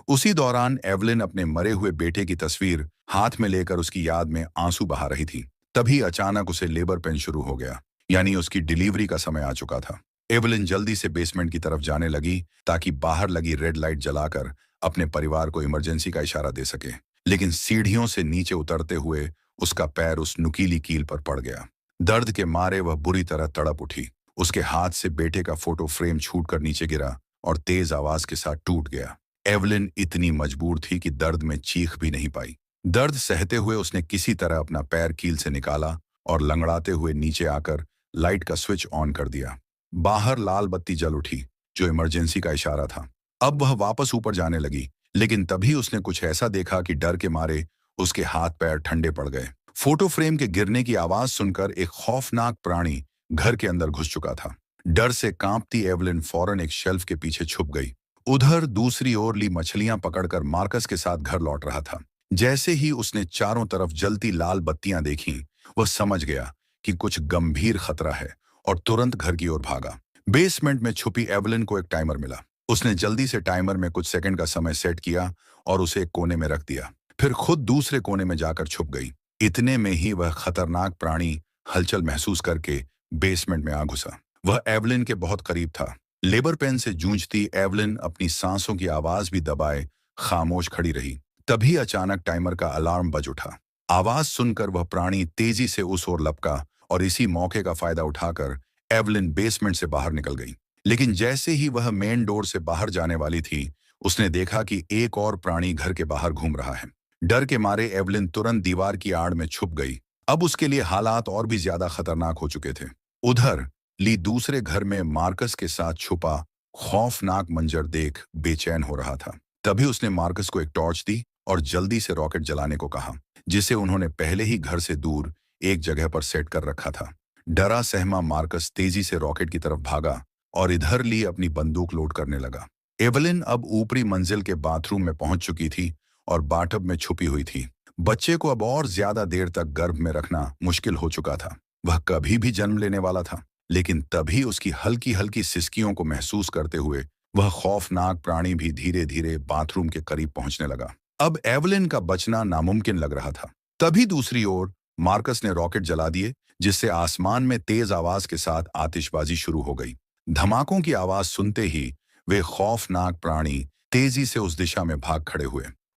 उसी दौरान एवलिन अपने मरे हुए बेटे की तस्वीर हाथ में लेकर उसकी याद में आंसू बहा रही थी। तभी अचानक उसे लेबर पेन शुरू हो गया, यानी उसकी डिलीवरी का समय आ चुका था। एवलिन जल्दी से बेसमेंट की तरफ जाने लगी ताकि बाहर लगी रेड लाइट जलाकर अपने परिवार को इमरजेंसी का इशारा दे सके। लेकिन सीढ़ियों से नीचे उतरते हुए उसका पैर उस नुकीली कील पर पड़ गया। दर्द के मारे वह बुरी तरह तड़प उठी। उसके हाथ से बेटे का फोटो फ्रेम छूटकर नीचे गिरा और तेज आवाज के साथ टूट गया। एवलिन इतनी मजबूर थी कि दर्द में चीख भी नहीं पाई। दर्द सहते हुए उसने किसी तरह अपना पैर कील से निकाला और लंगड़ाते हुए नीचे आकर लाइट का स्विच ऑन कर दिया। बाहर लाल बत्ती जल उठी, जो इमरजेंसी का इशारा था। अब वह वापस ऊपर जाने लगी, लेकिन तभी उसने कुछ ऐसा देखा कि डर के मारे उसके हाथ पैर ठंडे पड़ गए। फोटो फ्रेम के गिरने की आवाज सुनकर एक खौफनाक प्राणी घर के अंदर घुस चुका था। डर से कांपती एवलिन फौरन एक शेल्फ के पीछे छुप गई। उधर दूसरी ओर ली मछलियां पकड़कर मार्कस के साथ घर लौट रहा था। जैसे ही उसने चारों तरफ जलती लाल बत्तियां देखीं, वह समझ गया कि कुछ गंभीर खतरा है और तुरंत घर की ओर भागा। बेसमेंट में छुपी एवलिन को एक टाइमर मिला। उसने जल्दी से टाइमर में कुछ सेकंड का समय सेट किया और उसे एक कोने में रख दिया। फिर खुद दूसरे कोने में जाकर छुप गई। इतने में ही वह खतरनाक प्राणी हलचल महसूस करके बेसमेंट में आ घुसा। वह एवलिन के बहुत करीब था। लेबर पेन से जूझती एवलिन अपनी सांसों की आवाज भी दबाए खामोश खड़ी रही। तभी अचानक टाइमर का अलार्म बज उठा। आवाज सुनकर वह प्राणी तेजी से उस ओर लपका और इसी मौके का फायदा उठाकर एवलिन बेसमेंट से बाहर निकल गई। लेकिन जैसे ही वह मेन डोर से बाहर जाने वाली थी, उसने देखा कि एक और प्राणी घर के बाहर घूम रहा है। डर के मारे एवलिन तुरंत दीवार की आड़ में छुप गई। अब उसके लिए हालात और भी ज्यादा खतरनाक हो चुके थे। उधर ली दूसरे घर में मार्कस के साथ छुपा खौफनाक मंजर देख बेचैन हो रहा था। तभी उसने मार्कस को एक टॉर्च दी और जल्दी से रॉकेट जलाने को कहा, जिसे उन्होंने पहले ही घर से दूर एक जगह पर सेट कर रखा था। डरा सहमा मार्कस तेजी से रॉकेट की तरफ भागा और इधर ली अपनी बंदूक लोड करने लगा। एवलिन अब ऊपरी मंजिल के बाथरूम में पहुंच चुकी थी और बाथटब में छुपी हुई थी। बच्चे को अब और ज्यादा देर तक गर्भ में रखना मुश्किल हो चुका था। वह कभी भी जन्म लेने वाला था। लेकिन तभी उसकी हल्की हल्की सिसकियों को महसूस करते हुए वह खौफनाक प्राणी भी धीरे धीरे बाथरूम के करीब पहुंचने लगा। अब एवलिन का बचना नामुमकिन लग रहा था। तभी दूसरी ओर मार्कस ने रॉकेट जला दिए, जिससे आसमान में तेज आवाज के साथ आतिशबाजी शुरू हो गई। धमाकों की आवाज सुनते ही वे खौफनाक प्राणी तेजी से उस दिशा में भाग खड़े हुए।